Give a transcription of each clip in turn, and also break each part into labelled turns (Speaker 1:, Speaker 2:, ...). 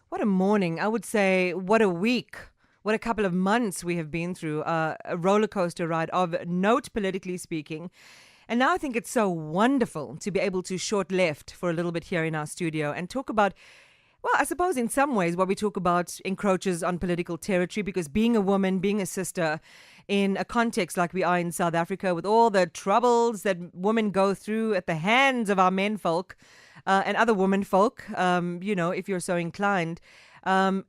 Speaker 1: What a morning. I would say, what a week. What a couple of months we have been through. A roller coaster ride of note, politically speaking. And now I think it's so wonderful to be able to short left for a little bit here in our studio and talk about, well, I suppose in some ways what we talk about encroaches on political territory, because being a woman, being a sister in a context like we are in South Africa, with all the troubles that women go through at the hands of our men folk and other women folk, if you're so inclined, um,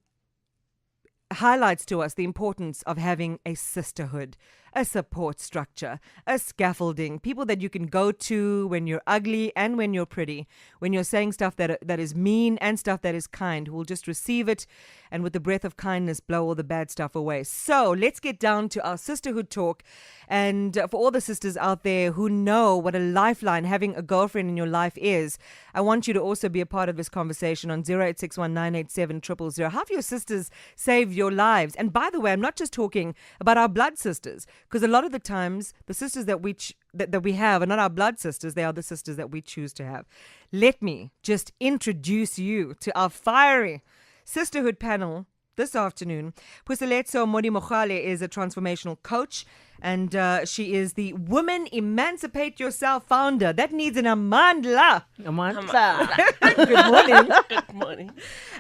Speaker 1: highlights to us the importance of having a sisterhood, a support structure, a scaffolding, people that you can go to when you're ugly and when you're pretty, when you're saying stuff that is mean and stuff that is kind, who will just receive it and with the breath of kindness blow all the bad stuff away. So let's get down to our sisterhood talk. And for all the sisters out there who know what a lifeline having a girlfriend in your life is, I want you to also be a part of this conversation on 0861987000. How have your sisters saved your lives? And by the way, I'm not just talking about our blood sisters, because a lot of the times the sisters that we have are not our blood sisters, they are the sisters that we choose to have. Let me just introduce you to our fiery sisterhood panel this afternoon. Puseletso Modimokhale is a transformational coach, and she is the Women Emancipate Yourself founder. That needs an Amandla. Good morning.
Speaker 2: Good morning.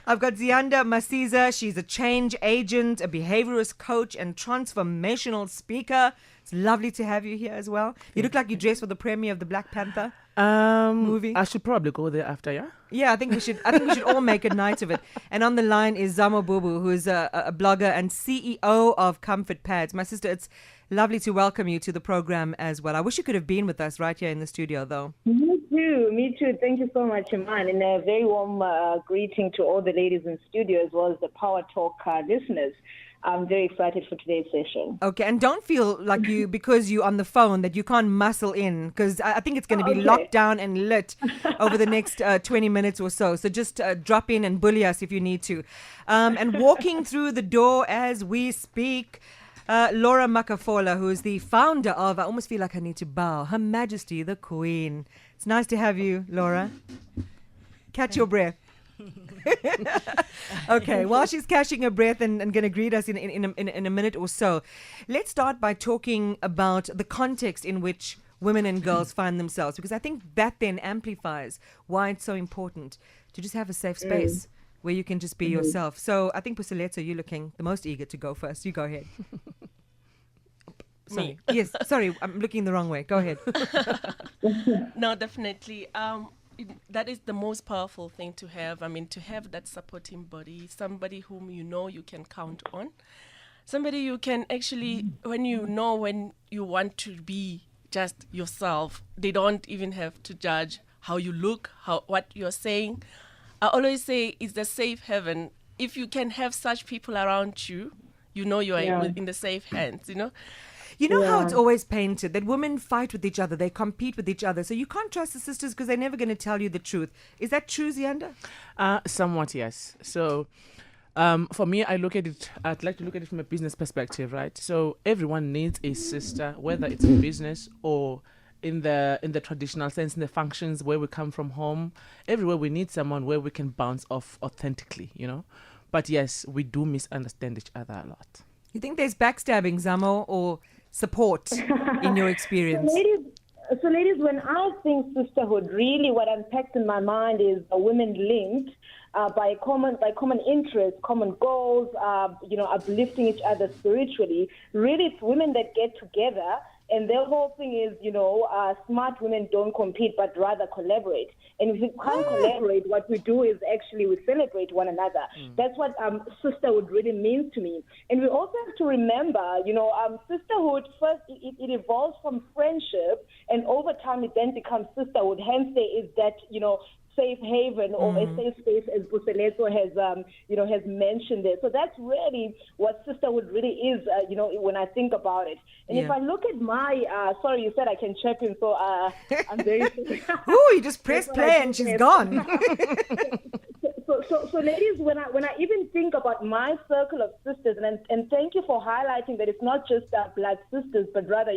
Speaker 1: I've got Zianda Masiza. She's a change agent, a behaviorist coach, and transformational speaker. It's lovely to have you here as well. You look like you dressed for the premiere of the Black Panther movie.
Speaker 3: I should probably go there after, yeah?
Speaker 1: Yeah, I think we should all make a night of it. And on the line is Zamo Bubu, who is a blogger and CEO of Comfort Pads. My sister, it's lovely to welcome you to the program as well. I wish you could have been with us right here in the studio, though.
Speaker 4: Me too. Thank you so much, Iman. And a very warm greeting to all the ladies in studio as well as the Power Talk listeners. I'm very excited for today's session.
Speaker 1: Okay, and don't feel like because you're on the phone, that you can't muscle in, because I think it's going to be locked down and lit over the next 20 minutes or so. So just drop in and bully us if you need to. And walking through the door as we speak, Laura Makafola, who is the founder of, I almost feel like I need to bow, Her Majesty the Queen. It's nice to have you, Laura. Catch your breath. Okay, while she's catching her breath and going to greet us in a minute or so, let's start by talking about the context in which women and girls find themselves, because I think that then amplifies why it's so important to just have a safe space where you can just be yourself. So I think, Puseletso, you're looking the most eager to go first. You go ahead. Sorry. Yes, sorry, I'm looking the wrong way. Go ahead.
Speaker 2: No, definitely. That is the most powerful thing to have. I mean, to have that supporting body, somebody whom you know you can count on, somebody you can actually, when you want to be just yourself, they don't even have to judge how you look, what you're saying. I always say it's the safe haven. If you can have such people around you, you know you are in the safe hands, you know.
Speaker 1: You know how it's always painted that women fight with each other, they compete with each other. So you can't trust the sisters because they're never going to tell you the truth. Is that true, Zianda?
Speaker 3: Somewhat, yes. So for me, I'd like to look at it from a business perspective, right? So everyone needs a sister, whether it's in business or in the traditional sense, in the functions where we come from home. Everywhere we need someone where we can bounce off authentically, you know. But yes, we do misunderstand each other a lot.
Speaker 1: You think there's backstabbing, Zamo, or support in your experience?
Speaker 4: So ladies, when I think sisterhood, really what unpacks in my mind is women linked by common interests, common goals, uplifting each other spiritually. Really, it's women that get together, and their whole thing is, smart women don't compete, but rather collaborate. And if we can't collaborate, what we do is actually we celebrate one another. That's what sisterhood really means to me. And we also have to remember, sisterhood, first, it evolves from friendship, and over time it then becomes sisterhood. Hence, there is that, safe haven or a safe space, as Puseletso has mentioned there. So that's really what sisterhood really is, when I think about it. And if I look at my, sorry, you said I can check in, so I'm very...
Speaker 1: Ooh, you just press play and she's gone.
Speaker 4: So ladies, when I even think about my circle of sisters, and thank you for highlighting that it's not just blood sisters, but rather,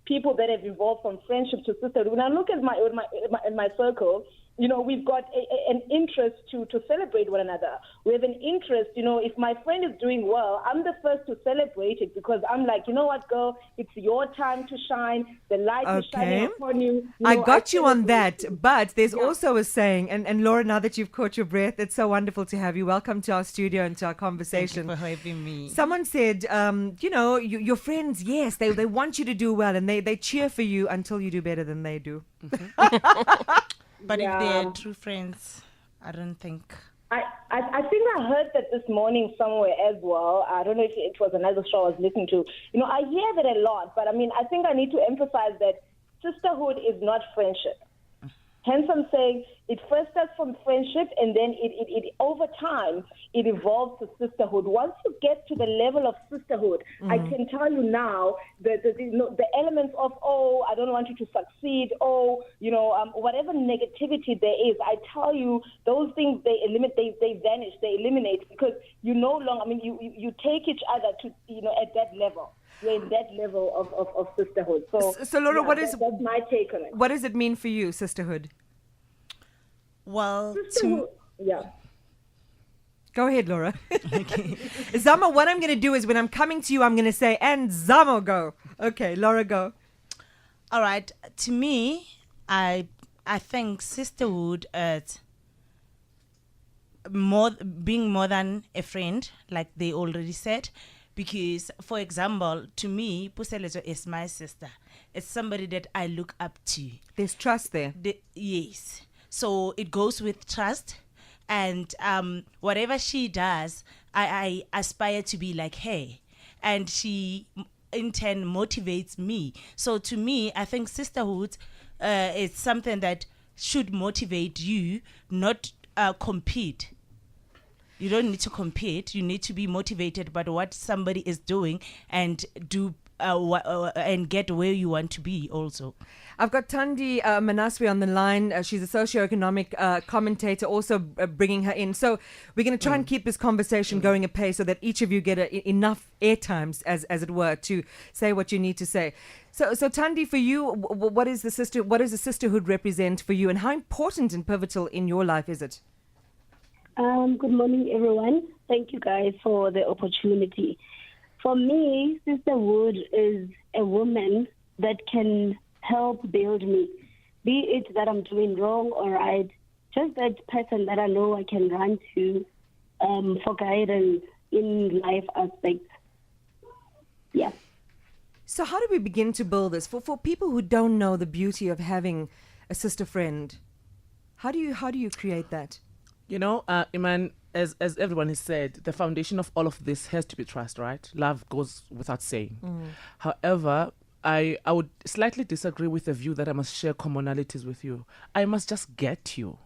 Speaker 4: people that have evolved from friendship to sisterhood. When I look at my circle, we've got an interest to celebrate one another. We have an interest, if my friend is doing well, I'm the first to celebrate it because I'm like, you know what, girl, it's your time to shine. The light is shining upon you.
Speaker 1: I got you on that, but there's also a saying, and Laura, now that you've caught your breath, it's so wonderful to have you. Welcome to our studio and to our conversation.
Speaker 5: Thank you for having me.
Speaker 1: Someone said, your friends, yes, they want you to do well and they cheer for you until you do better than they do.
Speaker 5: But if they're true friends, I don't think.
Speaker 4: I think I heard that this morning somewhere as well. I don't know if it was another show I was listening to. I hear that a lot, but I think I need to emphasize that sisterhood is not friendship. Hence, I'm saying it first starts from friendship, and then it over time it evolves to sisterhood. Once you get to the level of sisterhood, I can tell you now that the elements of I don't want you to succeed, whatever negativity there is, I tell you those things they vanish, they eliminate because you no longer. You take each other to at that level. You're in that level of sisterhood. So
Speaker 1: Laura,
Speaker 4: that's my take on it.
Speaker 1: What does it mean for you, sisterhood?
Speaker 5: Well,
Speaker 1: Go ahead, Laura. Okay. Zamo, what I'm going to do is when I'm coming to you, I'm going to say, and Zamo, go. Okay, Laura, go.
Speaker 5: All right. To me, I think sisterhood is being more than a friend, like they already said. Because, for example, to me, Puselezo is my sister. It's somebody that I look up to.
Speaker 1: There's trust there.
Speaker 5: Yes. So it goes with trust. And whatever she does, I aspire to be like her. And she, in turn, motivates me. So to me, I think sisterhood is something that should motivate you, not compete. You don't need to compete. You need to be motivated by what somebody is doing and do and get where you want to be also.
Speaker 1: I've got Thandi Manaswi on the line. She's a socioeconomic commentator, also bringing her in. So we're going to try and keep this conversation going apace so that each of you get enough airtimes, as it were, to say what you need to say. So Thandi, for you, what does the sisterhood represent for you, and how important and pivotal in your life is it?
Speaker 6: Good morning, everyone. Thank you guys for the opportunity. For me, sisterhood is a woman that can help build me, be it that I'm doing wrong or right, just that person that I know I can run to for guidance in life aspects. Yeah.
Speaker 1: So how do we begin to build this? For people who don't know the beauty of having a sister friend, how do you create that?
Speaker 3: Iman, as everyone has said, the foundation of all of this has to be trust, right? Love goes without saying. However, I would slightly disagree with the view that I must share commonalities with you. I must just get you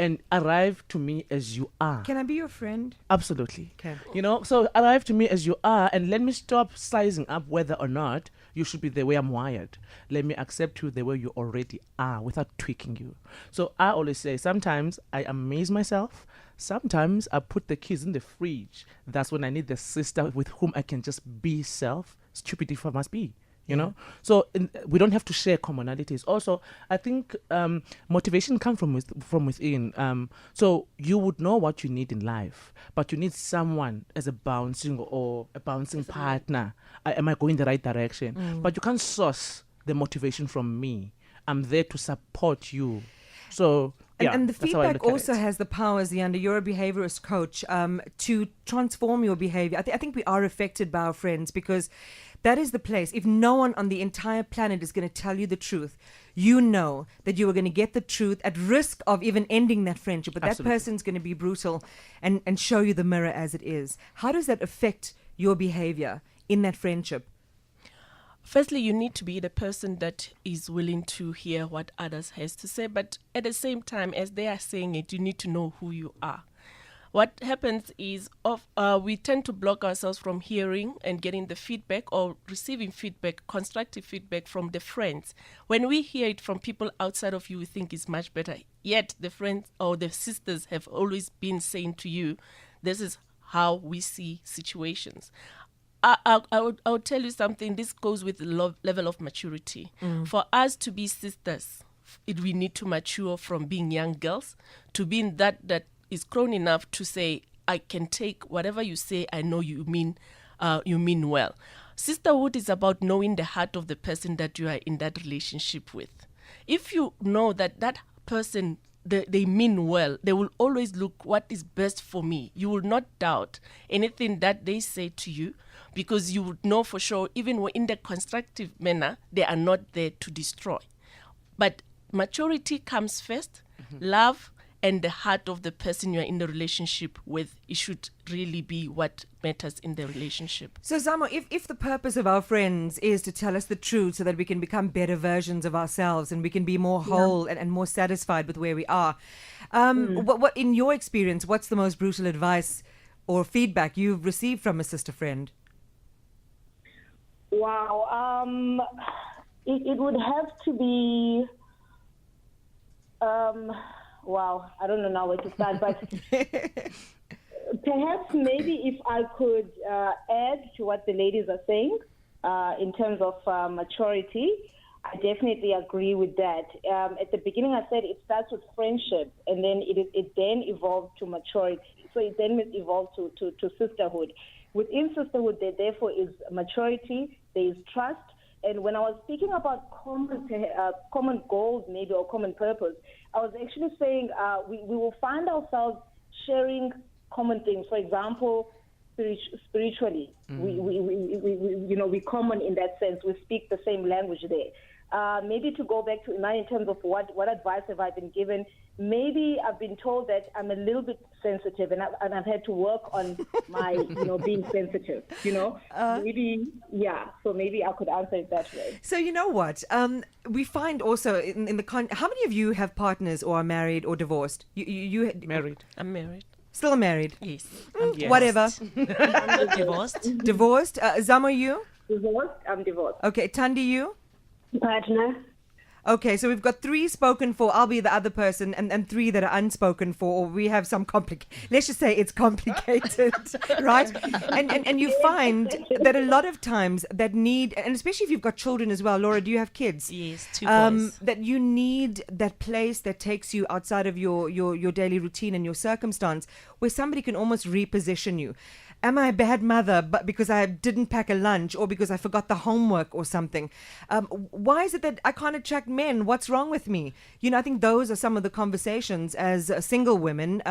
Speaker 3: and arrive to me as you are.
Speaker 1: Can I be your friend?
Speaker 3: Absolutely.
Speaker 1: Okay.
Speaker 3: So arrive to me as you are and let me stop sizing up whether or not you should be the way I'm wired. Let me accept you the way you already are without tweaking you. So I always say sometimes I amaze myself. Sometimes I put the keys in the fridge. That's when I need the sister with whom I can just be self, stupid if I must be. So we don't have to share commonalities. Also, I think motivation comes from within. So you would know what you need in life, but you need someone as a bouncing partner. Am I going the right direction? But you can't source the motivation from me. I'm there to support you. So
Speaker 1: and the feedback also has the power, Zianda. You're a behaviorist coach, to transform your behavior. I think we are affected by our friends because that is the place. If no one on the entire planet is going to tell you the truth, you know that you are going to get the truth at risk of even ending that friendship. But
Speaker 3: Absolutely.
Speaker 1: That person's going to be brutal and show you the mirror as it is. How does that affect your behavior in that friendship?
Speaker 2: Firstly, you need to be the person that is willing to hear what others has to say. But at the same time, as they are saying it, you need to know who you are. What happens is we tend to block ourselves from hearing and getting the feedback or receiving feedback, constructive feedback from the friends. When we hear it from people outside of you, we think it's much better. Yet the friends or the sisters have always been saying to you, this is how we see situations. I would tell you something. This goes with the level of maturity. For us to be sisters, we need to mature from being young girls to being that is grown enough to say, I can take whatever you say. I know you mean well. Sisterhood is about knowing the heart of the person that you are in that relationship with. If you know that person, they mean well, they will always look what is best for me. You will not doubt anything that they say to you, because you would know for sure, even in the constructive manner, they are not there to destroy. But maturity comes first, love, and the heart of the person you're in the relationship with. It should really be what matters in the relationship.
Speaker 1: So, Zamo, if the purpose of our friends is to tell us the truth so that we can become better versions of ourselves and we can be more whole and more satisfied with where we are, what in your experience, what's the most brutal advice or feedback you've received from a sister friend?
Speaker 4: Wow. It would have to be... wow, I don't know now where to start, but perhaps maybe if I could add to what the ladies are saying in terms of maturity, I definitely agree with that. At the beginning, I said it starts with friendship, and then it then evolved to maturity. So it then evolved to sisterhood. Within sisterhood, there therefore is maturity, there is trust. And when I was speaking about common goals, maybe, or common purpose, I was actually saying we will find ourselves sharing common things. For example, spiritually, we're common in that sense. We speak the same language there. Maybe to go back to Iman in terms of what advice have I been given, maybe I've been told that I'm a little bit sensitive, and I've had to work on my, being sensitive, maybe, so maybe I could answer it that way.
Speaker 1: So you know what? We find also in the how many of you have partners or are married or divorced? You
Speaker 3: Married.
Speaker 2: I'm married.
Speaker 1: Still married?
Speaker 2: Yes.
Speaker 3: Yes.
Speaker 1: Whatever.
Speaker 5: Divorced.
Speaker 1: Divorced? Zamo, you?
Speaker 4: Divorced? I'm divorced.
Speaker 1: Okay, Tandi, you?
Speaker 6: Partner.
Speaker 1: Okay, so we've got 3 spoken for. I'll be the other person, and 3 that are unspoken for. Or we have some let's just say it's complicated, right? And you find that a lot of times that need, and especially if you've got children as well. Laura, do you have kids?
Speaker 5: Yes, 2 boys.
Speaker 1: That you need that place that takes you outside of your daily routine and your circumstance, where somebody can almost reposition you. Am I a bad mother but because I didn't pack a lunch, or because I forgot the homework or something? Why is it that I can't attract men? What's wrong with me? I think those are some of the conversations as single women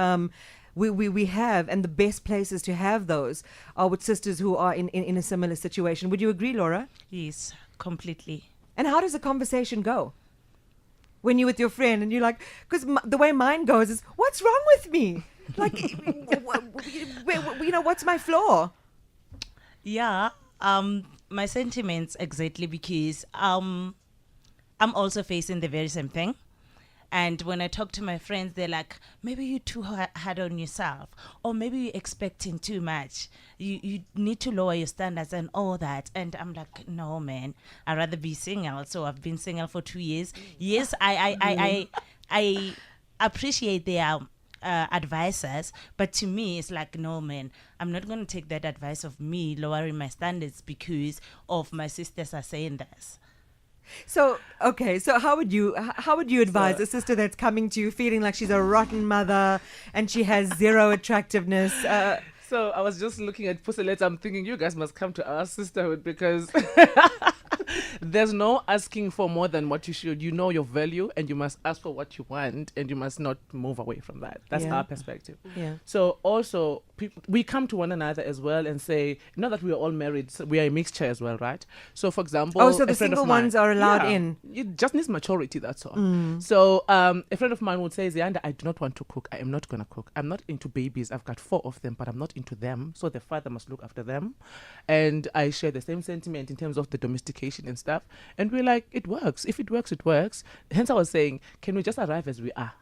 Speaker 1: we have, and the best places to have those are with sisters who are in a similar situation. Would you agree, Laura?
Speaker 5: Yes, completely.
Speaker 1: And how does the conversation go when you're with your friend and you're like, because the way mine goes is, what's wrong with me? Like, what's my flaw?
Speaker 5: Yeah, my sentiments exactly, because I'm also facing the very same thing. And when I talk to my friends, they're like, maybe you're too hard on yourself, or maybe you're expecting too much. You need to lower your standards and all that. And I'm like, no, man, I'd rather be single. So I've been single for 2 years. Yes, I appreciate their advisors, but to me it's like, no, man, I'm not going to take that advice of me lowering my standards because of my sisters are saying this.
Speaker 1: So how would you advise a sister that's coming to you feeling like she's a rotten mother and she has zero attractiveness?
Speaker 3: So I was just looking at Pusselet. I'm thinking you guys must come to our sisterhood, because there's no asking for more than what you should. You know your value, and you must ask for what you want, and you must not move away from that. That's our perspective.
Speaker 1: Yeah.
Speaker 3: So also, we come to one another as well and say, not that we are all married, so we are a mixture as well, right? So for example,
Speaker 1: so the single ones are allowed in.
Speaker 3: It just needs maturity, that's all. So a friend of mine would say, Zianda, I do not want to cook. I am not going to cook. I'm not into babies. I've got 4 of them, but I'm not into them. So the father must look after them. And I share the same sentiment in terms of the domestication and stuff. And we're like, it works. If it works, it works. Hence I was saying, can we just arrive as we are?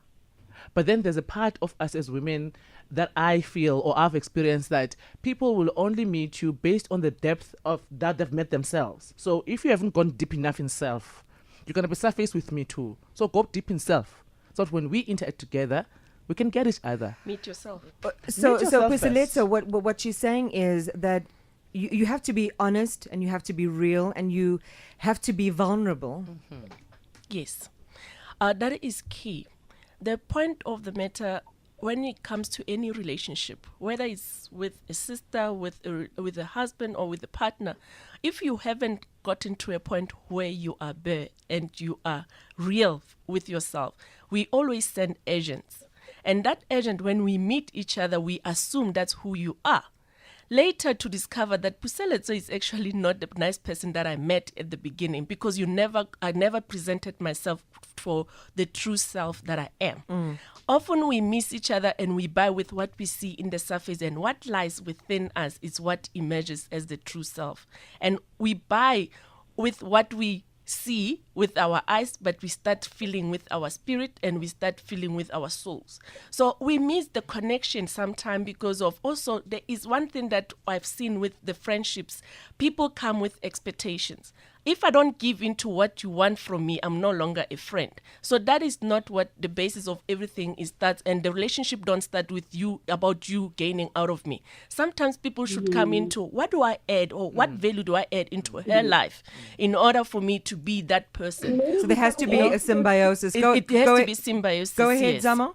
Speaker 3: But then there's a part of us as women that I feel, or I've experienced, that people will only meet you based on the depth of that they've met themselves. So if you haven't gone deep enough in self, you're going to be surface with me too. So go deep in self. So that when we interact together, we can get each other.
Speaker 2: Meet yourself.
Speaker 1: So Puseletso, what she's saying is that you have to be honest, and you have to be real, and you have to be vulnerable.
Speaker 2: Yes. That is key. The point of the matter when it comes to any relationship, whether it's with a sister, with a husband, or with a partner, if you haven't gotten to a point where you are bare and you are real with yourself, we always send agents. And that agent, when we meet each other, we assume that's who you are. Later to discover that Puseletso is actually not the nice person that I met at the beginning, because I never presented myself for the true self that I am. Often we miss each other and we buy with what we see in the surface, and what lies within us is what emerges as the true self. And we buy with what we see with our eyes, but we start feeling with our spirit, and we start feeling with our souls. So we miss the connection sometimes because of, also there is one thing that I've seen with the friendships. People come with expectations. If I don't give in to what you want from me, I'm no longer a friend. So that is not what the basis of everything is. That, and the relationship don't start with you, about you gaining out of me. Sometimes people should come into, what do I add, or what value do I add into her life in order for me to be that person?
Speaker 1: So there has to be a symbiosis.
Speaker 2: It has to be symbiosis.
Speaker 1: Go ahead,
Speaker 2: yes.
Speaker 1: Zamo.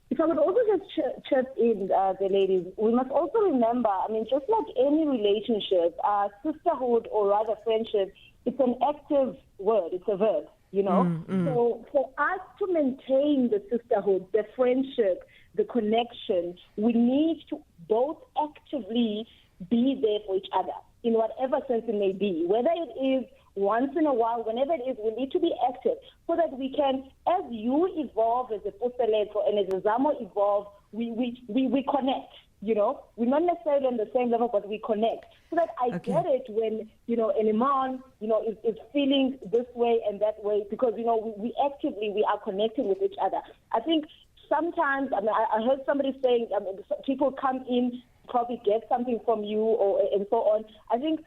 Speaker 4: If I would also just chip in, the ladies, we must also remember, I mean, just like any relationship, sisterhood, or rather friendship, it's an active word, it's a verb, you know? So for us to maintain the sisterhood, the friendship, the connection, we need to both actively be there for each other in whatever sense it may be, whether it is once in a while, whenever it is, we need to be active so that we can, as you evolve as a Puseletso and as a Zamo evolve, we connect, you know. We're not necessarily on the same level, but we connect. So that I get it when, you know, an Iman, you know, is feeling this way and that way, because, you know, we actively, we are connecting with each other. I think sometimes, I mean, I heard somebody saying, I mean, people come in, probably get something from you, or and so on. I think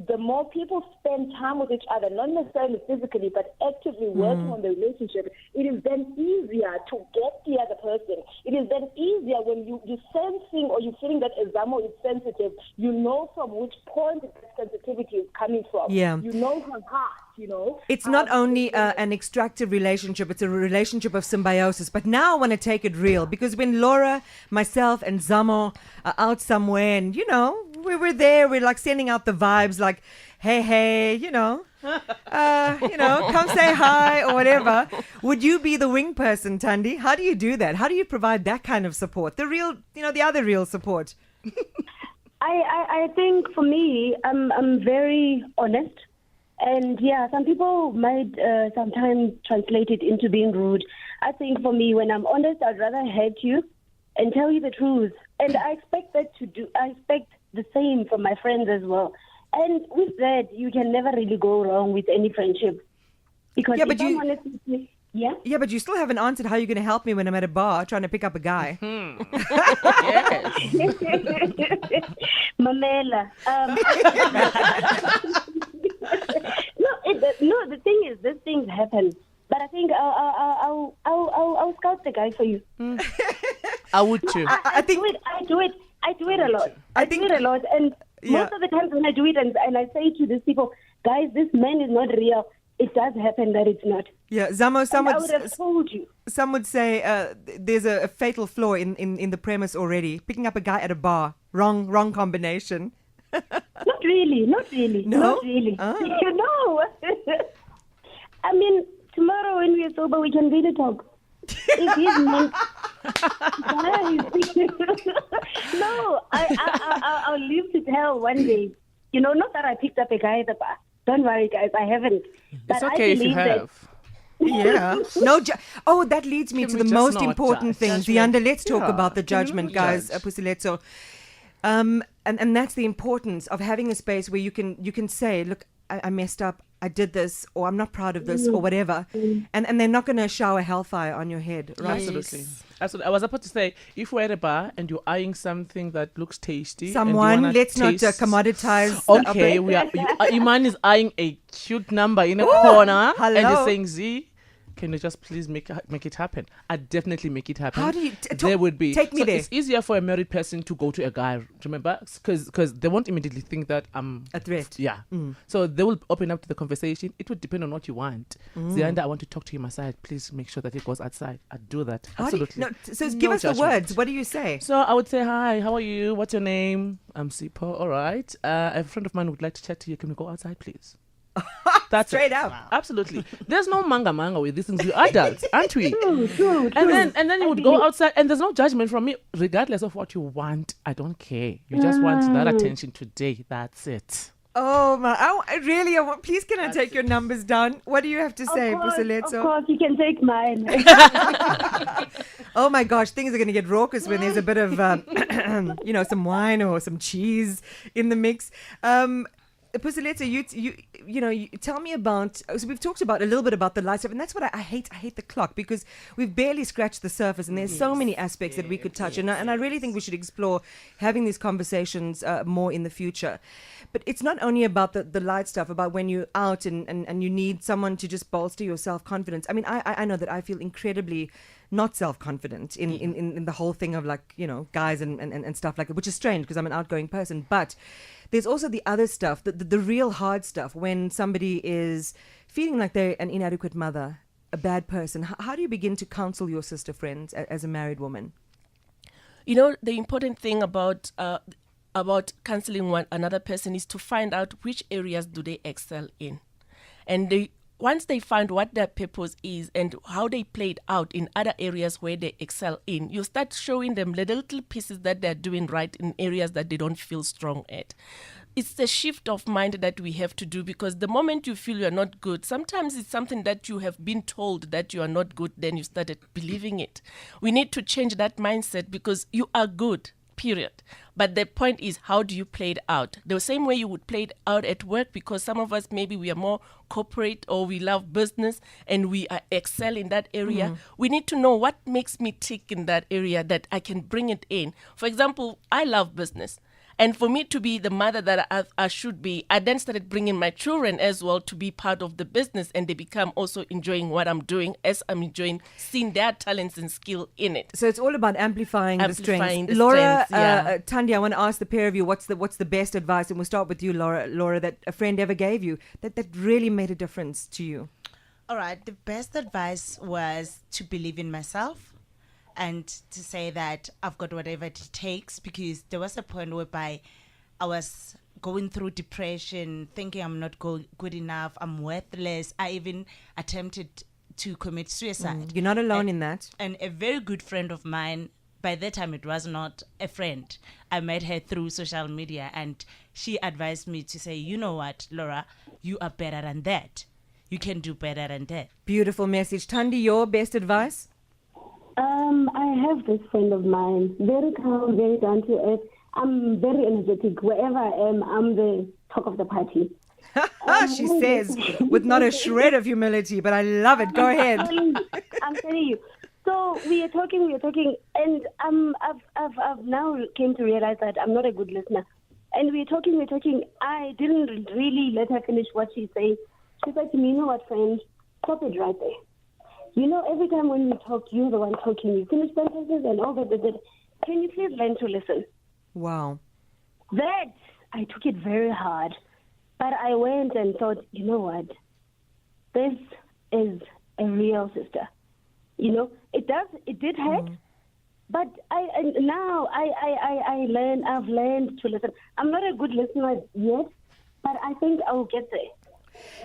Speaker 4: the more people spend time with each other, not necessarily physically, but actively working on the relationship, it is then easier to get the other person. It is then easier when you're sensing, or you're feeling that Zamo is sensitive, you know from which point that sensitivity is coming from.
Speaker 1: Yeah.
Speaker 4: You know her heart, you know.
Speaker 1: It's not only an extractive relationship, it's a relationship of symbiosis. But now I want to take it real, because when Laura, myself, and Zamo are out somewhere, and, you know, we were there, we're like sending out the vibes like, hey, you know, come say hi or whatever. Would you be the wing person, Thandi? How do you do that? How do you provide that kind of support? The real, you know, the other real support.
Speaker 6: I think for me, I'm very honest. And yeah, some people might sometimes translate it into being rude. I think for me, when I'm honest, I'd rather hurt you and tell you the truth. And I expect I expect the same from my friends as well. And with that, you can never really go wrong with any friendship. Because if I'm honest with you,
Speaker 1: yeah, but you still haven't answered how you're going to help me when I'm at a bar trying to pick up a guy.
Speaker 2: Yes.
Speaker 6: Mamela. No, the thing is, these things happen. But I think I'll scout the guy for you.
Speaker 3: I would too.
Speaker 6: I do it a lot. I do it a lot. And most of the times when I do it and I say to these people, guys, this man is not real, it does happen that it's not.
Speaker 1: Yeah, Zamo,
Speaker 6: I would have told you.
Speaker 1: Some would say there's a fatal flaw in the premise already. Picking up a guy at a bar, wrong combination.
Speaker 6: Not really.
Speaker 1: No?
Speaker 6: Not really.
Speaker 1: Oh.
Speaker 6: No. I mean, tomorrow when we're sober, we can really talk. If he's meant... No, I'll live to tell one day. You know, not that I picked up a guy at the bar. Don't worry, guys, I haven't. But
Speaker 3: It's okay if you have.
Speaker 1: Yeah. No. That leads me to the most important thing. Zianda, let's talk about the judgment, guys. Puseletso. And that's the importance of having a space where you can say, look, I messed up, I did this, or I'm not proud of this, or whatever, and they're not going to shower hellfire on your head, right?
Speaker 3: Absolutely. I was about to say, if we're at a bar and you're eyeing something that looks tasty,
Speaker 1: someone, let's not commoditize.
Speaker 3: Okay, Iman is eyeing a cute number in a corner, and you're saying, Z, can you just please make it happen? I'd definitely make it happen.
Speaker 1: How do you
Speaker 3: there would be
Speaker 1: take me
Speaker 3: so
Speaker 1: there?
Speaker 3: It's easier for a married person to go to a guy, remember, because they won't immediately think that I'm
Speaker 1: a threat.
Speaker 3: Yeah. So they will open up to the conversation. It would depend on what you want. Zianda, I want to talk to you my side. Please make sure that it goes outside. I'd do that. Absolutely.
Speaker 1: So give us
Speaker 3: judgment.
Speaker 1: the words. What do you say?
Speaker 3: So I would say, hi, how are you? What's your name? I'm Sipo. All right. A friend of mine would like to chat to you. Can we go outside, please? That's
Speaker 1: straight up.
Speaker 3: Wow. Absolutely. There's no manga with these things. We're adults, aren't we?
Speaker 6: True.
Speaker 3: And then you would go outside, and there's no judgment from me, regardless of what you want. I don't care. You just want that attention today. That's it.
Speaker 1: Oh my! I want. Please, can I take your numbers down? What do you have to say, Puseletso?
Speaker 6: Of course, you can take mine.
Speaker 1: Oh my gosh, things are going to get raucous when there's a bit of, some wine or some cheese in the mix. Puseletso, you tell me about. So we've talked about a little bit about the light stuff, and that's what I hate. I hate the clock because we've barely scratched the surface, and there's so many aspects that we could touch. And I really think we should explore having these conversations more in the future. But it's not only about the light stuff, about when you're out and you need someone to just bolster your self-confidence. I mean, I know that I feel incredibly not self-confident in the whole thing of guys and stuff like that, which is strange because I'm an outgoing person. But there's also the other stuff, the real hard stuff, when somebody is feeling like they're an inadequate mother, a bad person. How do you begin to counsel your sister friends as a married woman?
Speaker 2: The important thing about counseling another person is to find out which areas do they excel in. And once they find what their purpose is and how they played out in other areas where they excel in, you start showing them the little pieces that they're doing right in areas that they don't feel strong at. It's the shift of mind that we have to do, because the moment you feel you're not good, sometimes it's something that you have been told that you are not good, then you started believing it. We need to change that mindset because you are good. Period. But the point is, how do you play it out? The same way you would play it out at work, because some of us, maybe we are more corporate or we love business and we excel in that area. We need to know what makes me tick in that area that I can bring it in. For example, I love business. And for me to be the mother that I should be, I then started bringing my children as well to be part of the business, and they become also enjoying what I'm doing as I'm enjoying seeing their talents and skill in it.
Speaker 1: So it's all about amplifying the strengths.
Speaker 2: The
Speaker 1: Laura,
Speaker 2: strengths, yeah.
Speaker 1: Thandi, I want to ask the pair of you, what's the best advice? And we'll start with you, Laura, that a friend ever gave you that really made a difference to you.
Speaker 5: All right. The best advice was to believe in myself and to say that I've got whatever it takes, because there was a point whereby I was going through depression, thinking I'm not good enough, I'm worthless. I even attempted to commit suicide.
Speaker 1: You're not alone in that.
Speaker 5: And a very good friend of mine, by that time it was not a friend. I met her through social media, and she advised me to say, you know what, Laura, you are better than that. You can do better than that.
Speaker 1: Beautiful message. Thandi, your best advice?
Speaker 6: I have this friend of mine, very calm, very down to earth. I'm very energetic. Wherever I am, I'm the talk of the party.
Speaker 1: She says, with not a shred of humility, but I love it. Go ahead.
Speaker 6: I'm telling you. So we are talking, and I've now came to realize that I'm not a good listener. And we're talking. I didn't really let her finish what she's saying. She said to me, you know what, friend, stop it right there. Every time when we talk, you're the one talking. You finish sentences and all that. Can you please learn to listen?
Speaker 1: Wow.
Speaker 6: That, I took it very hard. But I went and thought, you know what? This is a real sister. It did hurt. But I've learned to listen. I'm not a good listener yet, but I think I will get there.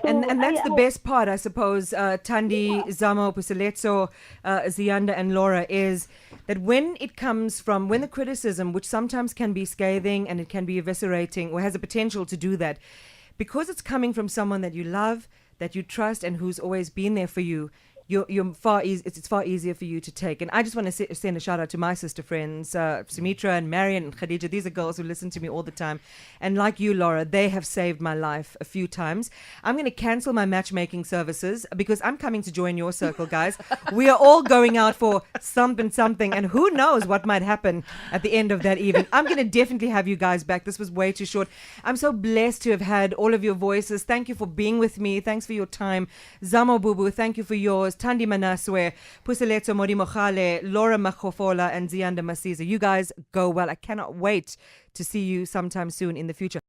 Speaker 6: So
Speaker 1: and that's the best part, I suppose, Thandi, Zamo, Puseletso, Zianda and Laura, is that when the criticism, which sometimes can be scathing and it can be eviscerating or has the potential to do that, because it's coming from someone that you love, that you trust, and who's always been there for you, it's far easier for you to take. And I just want to send a shout out to my sister friends, Sumitra and Marian and Khadija. These are girls who listen to me all the time. And like you, Laura, they have saved my life a few times. I'm going to cancel my matchmaking services because I'm coming to join your circle, guys. We are all going out for something, and who knows what might happen at the end of that evening. I'm going to definitely have you guys back. This was way too short. I'm so blessed to have had all of your voices. Thank you for being with me. Thanks for your time. Zamo Bubu, thank you for yours. co-host Tandi Manaswe, Puseletso Morimokhale, Laura Makofola, and Zianda Masiza. You guys go well. I cannot wait to see you sometime soon in the future.